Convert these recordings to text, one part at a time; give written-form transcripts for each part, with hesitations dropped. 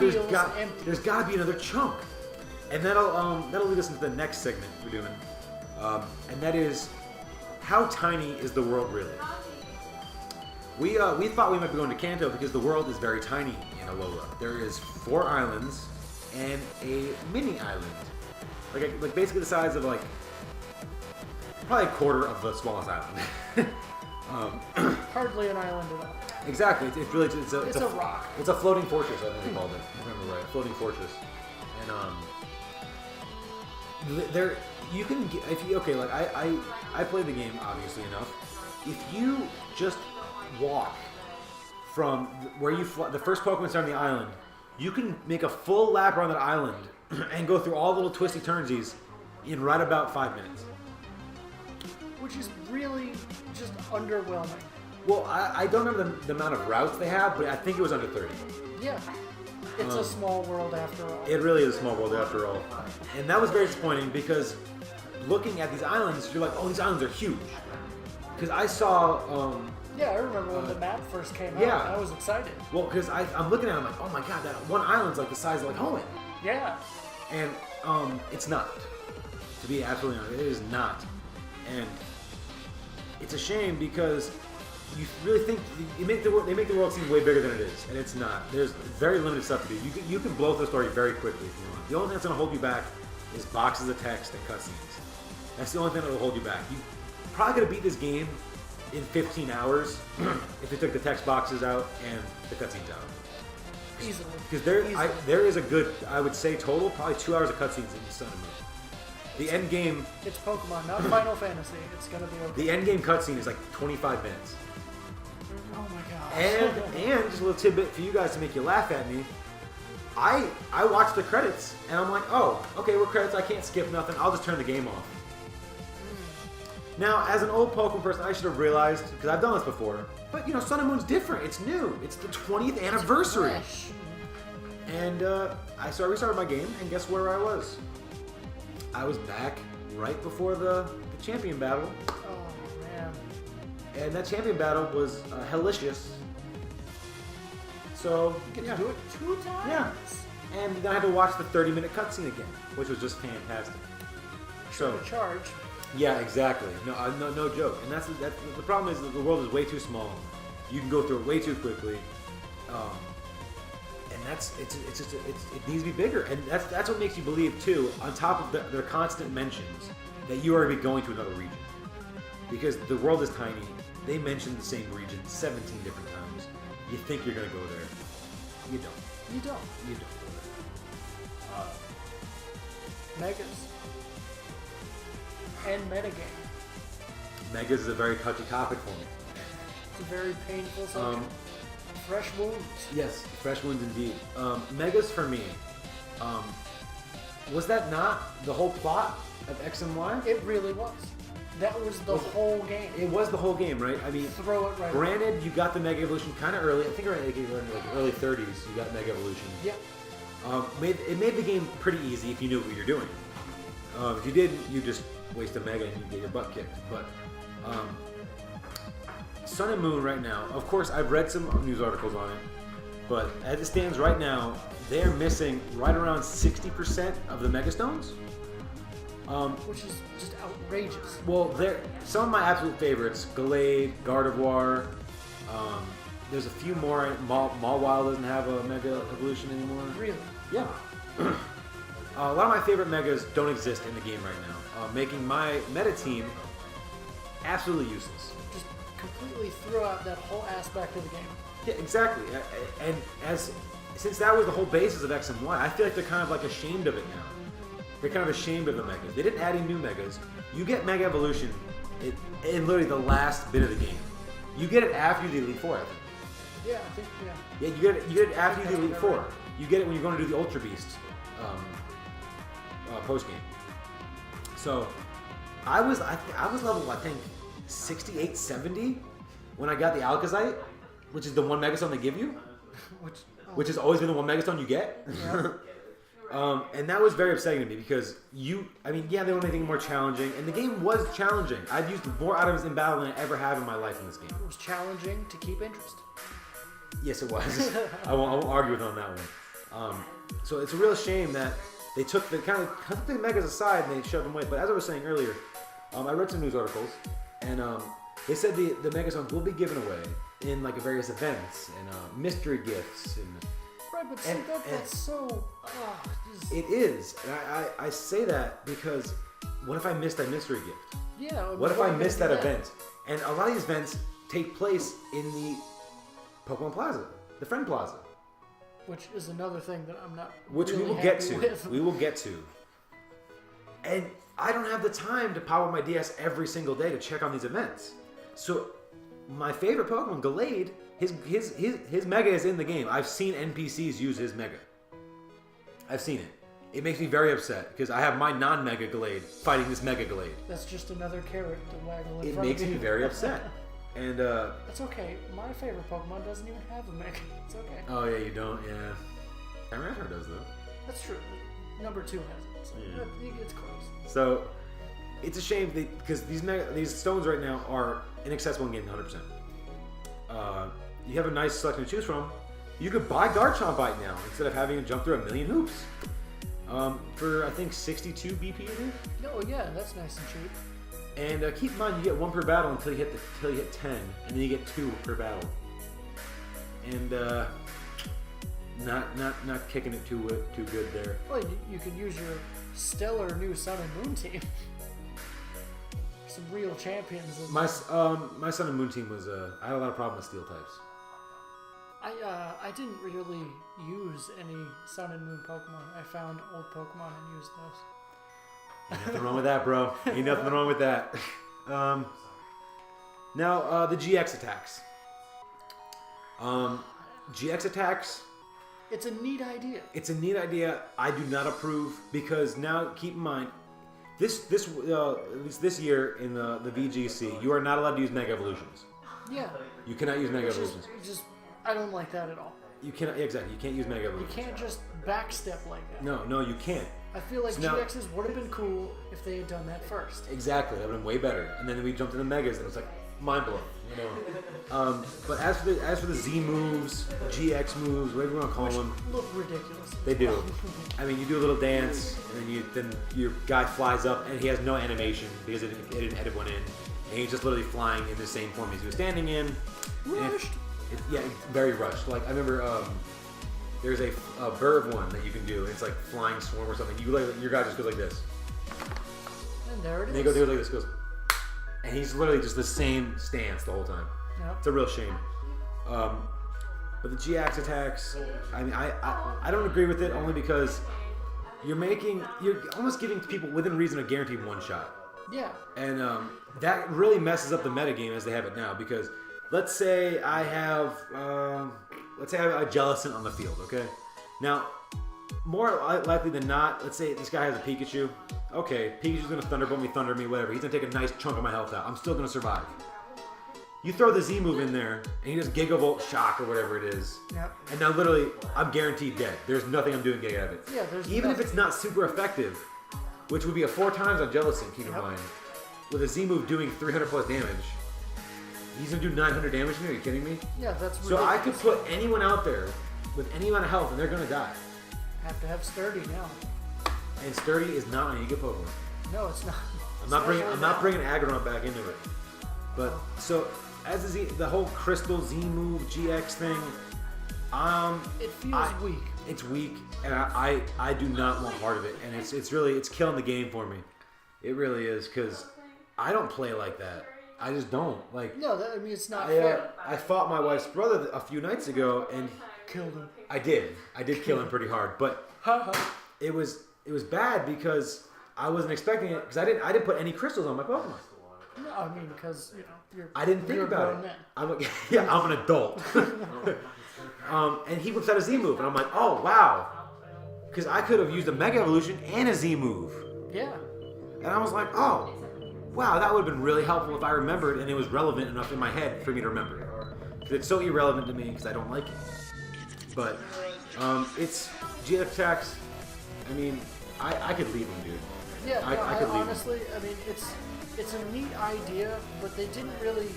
there's feels empty. there's got to be another chunk, and that'll lead us into the next segment we're doing, and that is how tiny is the world really? We thought we might be going to Kanto because the world is very tiny in Alola. There is 4 islands and a mini island, like basically the size of like probably a quarter of the smallest island. Hardly an island at all. Exactly. It's really it's a rock. It's a floating fortress. I think they called it. If I remember right, floating fortress. And there you can get if you okay. Like I played the game obviously enough. If you just walk from where you fly, the first Pokemon's on the island, you can make a full lap around that island and go through all the little twisty turnsies in right about 5 minutes. Which is really just underwhelming. Well, I don't remember the amount of routes they have, but I think it was under 30. Yeah. It's a small world after all. It really is a small world after all. And that was very disappointing because looking at these islands, you're like, oh, these islands are huge. Because I saw... yeah, I remember when the map first came out. Yeah. I was excited. Well, because I'm looking at it, I'm like, oh my god, that one island's like the size of like Hoenn. Yeah. And it's not. To be absolutely honest, it is not. And it's a shame because you really think they make the world seem way bigger than it is, and it's not. There's very limited stuff to do. You can blow through the story very quickly if you want. The only thing that's going to hold you back is boxes of text and cutscenes. That's the only thing that will hold you back. You probably could have beat this game in 15 hours if they took the text boxes out and the cutscenes out. Easily. Because there is a good, I would say, total probably 2 hours of cutscenes in Sun and Moon. The end game. It's Pokemon, not Final Fantasy. It's gonna be okay. The end game cutscene is like 25 minutes. Oh my gosh. And just a little tidbit for you guys to make you laugh at me. I watched the credits and I'm like, oh, okay, we're credits. I can't skip nothing. I'll just turn the game off. Now, as an old Pokemon person, I should have realized because I've done this before. But you know, Sun and Moon's different. It's new. It's the 20th anniversary. And I restarted my game, and guess where I was? I was back right before the champion battle. Oh, man. And that champion battle was hellacious. So, You get to do it 2 times? Yeah. And then I had to watch the 30-minute cutscene again, which was just fantastic. So, charge. Yeah, exactly. No joke. And that's the problem is that the world is way too small. You can go through it way too quickly. And it needs to be bigger, and that's what makes you believe too. On top of their constant mentions that you are going to be going to another region, because the world is tiny. They mentioned the same region 17 different times. You think you're going to go there? You don't. You don't. You don't. Megas. And metagame. Megas is a very touchy topic for me. It's a very painful subject. Fresh wounds. Yes, fresh wounds indeed. Megas for me. Was that not the whole plot of X and Y? It really was. That was the whole game. It was the whole game, right? I mean, throw it right. Granted, you got the Mega Evolution kind of early. I think around like early 30s, you got Mega Evolution. Yep. It made the game pretty easy if you knew what you're doing. If you didn't, you just waste a Mega and you get your butt kicked. But Sun and Moon right now, of course, I've read some news articles on it, but as it stands right now, they are missing right around 60% of the Mega Stones. Which is just outrageous. Well, some of my absolute favorites: Gallade, Gardevoir. There's a few more. Mawile doesn't have a Mega Evolution anymore. Really? Yeah. A lot of my favorite Megas don't exist in the game right now, making my meta team absolutely useless. Just completely threw out that whole aspect of the game. Yeah, exactly. And since that was the whole basis of X and Y, I feel like they're kind of like ashamed of it now. They're kind of ashamed of the Megas. They didn't add any new Megas. You get Mega Evolution in literally the last bit of the game. You get it after you do the Elite Four, I think. Yeah, I think, yeah. Yeah, you get it after you do the Elite Four. Right. You get it when you're going to do the Ultra Beast post game. So I was level, I think, 68, 70 when I got the Alakazam, which is the one Megastone they give you, which has always been the one Megastone you get. Yeah. And that was very upsetting to me because they were making it more challenging, and the game was challenging. I've used more items in battle than I ever have in my life in this game. It was challenging to keep interest. Yes, it was. I won't argue with on that one. So it's a real shame that they took the took the megas aside and they shoved them away. But as I was saying earlier, I read some news articles and they said the Megazones will be given away in like various events and mystery gifts and. Right, but see, that's so. It is, and I say that because what if I missed that mystery gift? Yeah. What if I missed that event? And a lot of these events take place in the Pokemon Plaza, the Friend Plaza. Which is another thing that I'm not. Which really we will happy get to. with. We will get to. And I don't have the time to power my DS every single day to check on these events. So my favorite Pokemon, Gallade, his Mega is in the game. I've seen NPCs use his Mega. I've seen it. It makes me very upset because I have my non-Mega Gallade fighting this Mega Gallade. That's just another carrot to waggle in It front makes of me you. very upset. And That's okay. My favorite Pokemon doesn't even have a Mega. It's okay. oh yeah, you don't. Yeah, Tyranitar does though. That's true. Number 2 has it. So it's close. So it's a shame because these stones right now are inaccessible in game 100%. You have a nice selection to choose from. You could buy Garchompite now instead of having to jump through a million hoops. For I think 62 BP it is. Oh yeah, that's nice and cheap. And keep in mind you get 1 per battle until you hit 10, and then you get 2 per battle. And not kicking it too good there. Well, you could use your stellar new Sun and Moon team. Some real champions. My Sun and Moon team was I had a lot of problems with steel types. I didn't really use any Sun and Moon Pokemon. I found old Pokemon and used those. Ain't nothing wrong with that, bro. Ain't nothing wrong with that. Now the GX attacks. GX attacks. It's a neat idea. It's a neat idea. I do not approve because now keep in mind, at least this year in the VGC, you are not allowed to use Mega Evolutions. Yeah. You cannot use Mega Evolutions. I don't like that at all. You cannot exactly. You can't use Mega You Evolutions. can't just backstep like that. No, you can't. I feel like So now- GXs would have been cool if they had done that first. Exactly, that would have been way better. And then we jumped into Megas, and it's like mind blowing, you know. But as for the Z moves, GX moves, whatever you want to call them, Look ridiculous. they do. I mean, you do a little dance, and then your guy flies up, and he has no animation because it didn't edit one in, and he's just literally flying in the same form as he was standing in. Rushed. Yeah, it's very rushed. Like I remember, there's a Verve one that you can do. It's like flying swarm or something. Your guy just goes like this. And there it And is. they go like this, goes, and he's literally just the same stance the whole time. Yep. It's a real shame. But the GX attacks, I mean, I don't agree with it only because you're almost giving people within reason a guaranteed one shot, Yeah. and that really messes up the metagame as they have it now. Because let's say I have a Jellicent on the field, okay? Now, more likely than not, let's say this guy has a Pikachu. Okay, Pikachu's gonna thunder me, whatever. He's gonna take a nice chunk of my health out. I'm still gonna survive. You throw the Z move in there, and he does Gigavolt Shock or whatever it is. Yep. And now literally, I'm guaranteed dead. There's nothing I'm doing to get out of it. Yeah, there's Even if nothing. it's not super effective, which would be a 4 times on Jellicent, keep in mind. With a Z move doing 300 plus damage, he's gonna do 900 damage to me. Are you kidding me? Yeah, that's So ridiculous. I could put anyone out there with any amount of health, and they're gonna die. Have to have Sturdy now. And Sturdy is not an Ega Pokemon. No, it's not. I'm not Especially bringing Aggron back into it. But so as the whole Crystal Z move GX thing, It feels weak. It's weak, and I do not want part of it, and it's killing the game for me. It really is because I don't play like that. I just don't like. No, it's not fair. I fought my wife's brother a few nights ago, and Killed him. I did kill him pretty hard, but it was bad because I wasn't expecting it because I didn't put any crystals on my Pokemon. No, I mean because I didn't think you're a about grown it. man. I'm an adult. And he whips out a Z move, and I'm like, oh wow, because I could have used a Mega Evolution and a Z move, Yeah. and I was like, oh wow, that would have been really helpful if I remembered and it was relevant enough in my head for me to remember. Because it's so irrelevant to me because I don't like it. But it's GX attacks. I mean, I could leave them, dude. Yeah, I could leave them. honestly, I mean, it's a neat idea, but they didn't really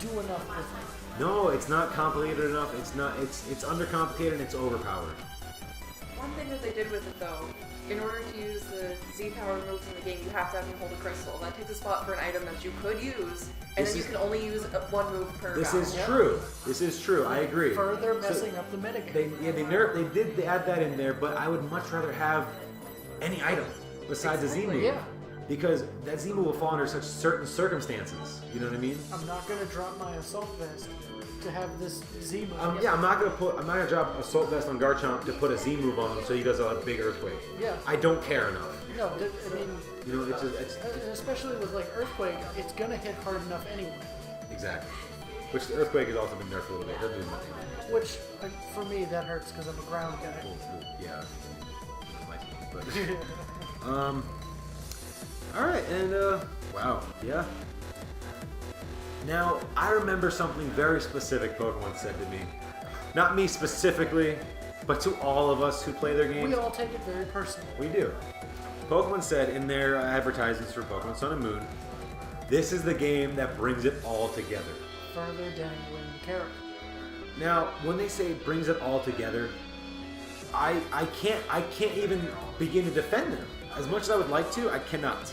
do enough with it. No, it's not complicated enough. It's undercomplicated and it's overpowered. one thing that they did with it though, in order to use the Z power moves in the game, you have to have him hold a crystal. That takes a spot for an item that you could use, and then you can only use one move per This battle. is true. This is true. I agree. Further messing up the metagame. They did add that in there, but I would much rather have any item besides a Z move. Yeah. Because that Z move will fall under such certain circumstances. You know what I mean? I'm not gonna drop my assault vest to have this Z move. I'm not gonna drop assault vest on Garchomp to put a Z move on him so he does a big earthquake. Yeah. I don't care enough. No, I mean, You know, it's especially with like earthquake, it's gonna hit hard enough anyway. exactly. Which the earthquake has also been nerfed a little bit. He'll do nothing. Which, for me, that hurts because I'm a ground guy. Yeah. Might be, but all right, and wow, yeah. Now I remember something very specific Pokemon said to me. Not me specifically, but to all of us who play their games. We all take it very personally. We do. Pokemon said in their advertisements for Pokemon Sun and Moon, this is the game that brings it all together. Further dangling carrot. Now, when they say brings it all together, I can't even begin to defend them. As much as I would like to, I cannot.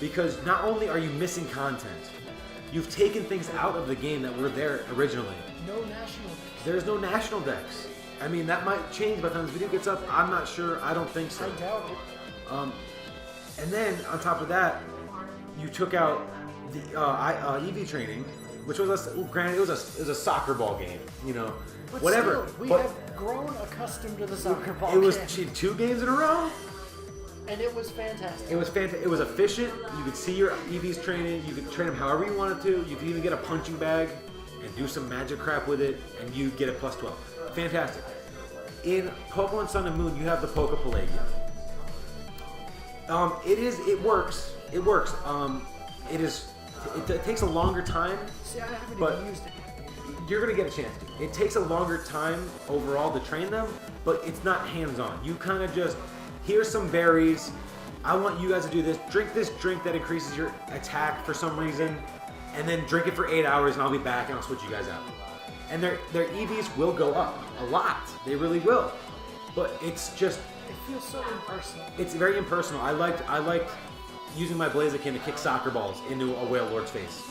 Because not only are you missing content, you've taken things out of the game that were there originally. No national dex. There's no national dex. I mean, that might change by the time this video gets up. I'm not sure. I don't think so. I doubt it. And then, on top of that, you took out the EV training, which was, granted, it was a soccer ball game, you know, But whatever. Still, we but have grown accustomed to the soccer ball it was game. 2 games in a row. And it was fantastic. It was fantastic. It was efficient. You could see your EVs training. You could train them however you wanted to. You could even get a punching bag and do some magic crap with it, and you get a plus 12. Fantastic. In Pokemon Sun and Moon, you have the Pokepelagia. It works. It works. It takes a longer time. See, I haven't but even used it. You're gonna get a chance to. It takes a longer time overall to train them, but it's not hands-on. You kind of just, here's some berries. I want you guys to do this. Drink this drink that increases your attack for some reason, and then drink it for 8 hours, and I'll be back and I'll switch you guys out. And their EVs will go up a lot. They really will. But it's just, It feels so impersonal. it's very impersonal. I liked using my Blaziken to kick soccer balls into a Whale Lord's face.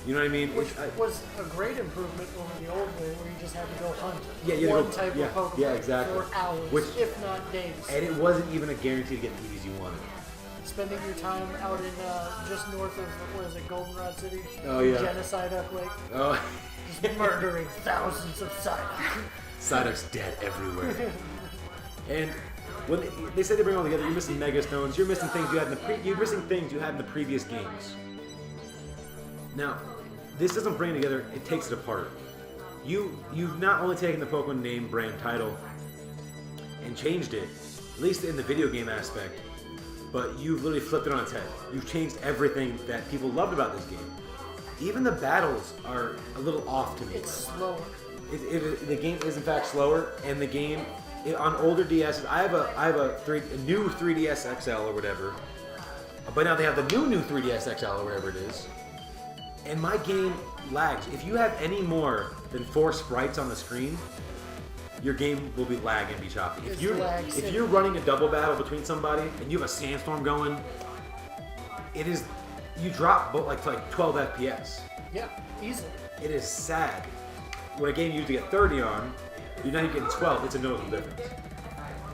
You know what I mean? Which was a great improvement over the old way where you just had to go hunt Yeah, you had to one go- type yeah, of Pokemon yeah, exactly. for hours, Which- if not days. And it wasn't even a guarantee to get the EVs you wanted. Spending your time out in just north of, what is it, Goldenrod City? Oh, yeah. Genocide Up Lake. Oh, Just murdering thousands of Psyduck. Psyduck's dead everywhere. And when they say they bring it all together, you're missing Mega Stones. You're missing things you had in the previous games. Now, this doesn't bring it together. It takes it apart. You've not only taken the Pokemon name, brand, title, and changed it, at least in the video game aspect, but you've literally flipped it on its head. You've changed everything that people loved about this game. Even the battles are a little off to me. It's slower. The game is in fact slower, and the game on older DSs. I have a new 3DS XL or whatever, but now they have the new 3DS XL or whatever it is, and my game lags. If you have any more than 4 sprites on the screen, your game will be lag and be choppy. If you're running a double battle between somebody and you have a sandstorm going, you drop like to like 12 FPS. Yeah, easily. It is sad. When a game you used to get 30 on, you're now getting 12. It's a noticeable difference.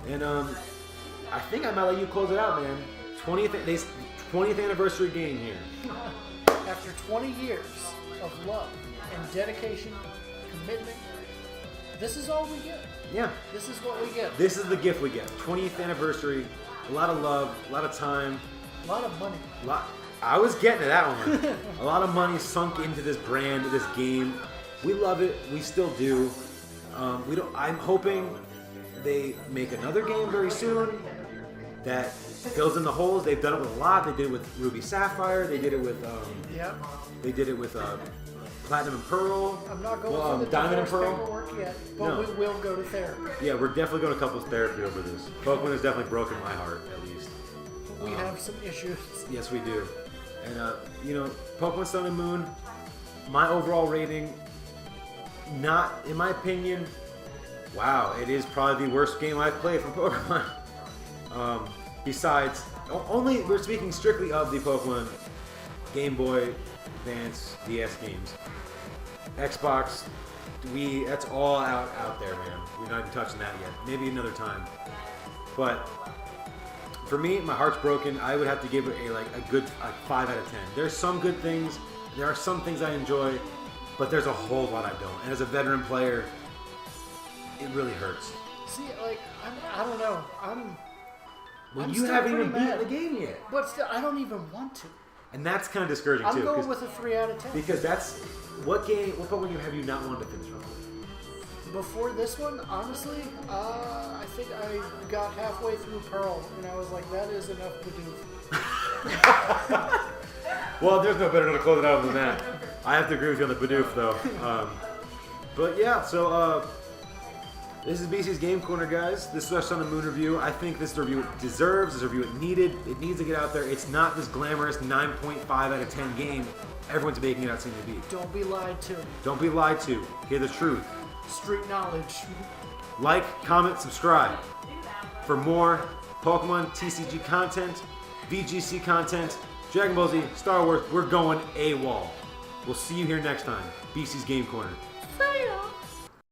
And I think I might let you close it out, man. 20th anniversary game here. After 20 years of love and dedication, commitment, this is all we get. Yeah. This is what we get. This is the gift we get. 20th anniversary. A lot of love. A lot of time. A lot of money. I was getting to that one. A lot of money sunk into this brand, this game. We love it. We still do. I'm hoping they make another game very soon that fills in the holes. They've done it with a lot. They did it with Ruby Sapphire. They did it with Yep. They did it with Platinum and Pearl. I'm not going Well, for the Diamond and divorce Pearl? paperwork yet, but No. we will go to therapy. Yeah, we're definitely going to couples therapy over this. Pokemon has definitely broken my heart, at least. We have some issues. Yes, we do. And, Pokemon Sun and Moon, my overall rating, not, in my opinion, Wow, it is probably the worst game I've played from Pokemon. Besides, only we're speaking strictly of the Pokemon Game Boy Advance DS games. Xbox, Wii, that's all out there, man. We're not even touching that yet. Maybe another time. But for me, my heart's broken. I would have to give it a good 5 out of 10. There's some good things. There are some things I enjoy, but there's a whole lot I don't. And as a veteran player, it really hurts. See, like, I don't know. When I'm you still haven't even pretty beaten mad. the game yet. But still, I don't even want to. And that's kind of discouraging I'm too. going with a 3 out of 10. Because that's what Pokemon have you not wanted to finish off? Before this one, honestly, I think I got halfway through Pearl, and I was like, that is enough Bidoof. Well, there's no better way to close it out than that. I have to agree with you on the Bidoof, though. But yeah, so this is Beasty's Game Corner, guys. This is our Sun and Moon review. I think this review it deserves, this review it needed. It needs to get out there. It's not this glamorous 9.5 out of 10 game everyone's making it out seem to be. Don't be lied to. Don't be lied to. Hear the truth. Street knowledge. Like, comment, subscribe for more Pokemon TCG content, VGC content, Dragon Ball Z, Star Wars. We're going AWOL. We'll see you here next time. Beasty's Game Corner. See ya.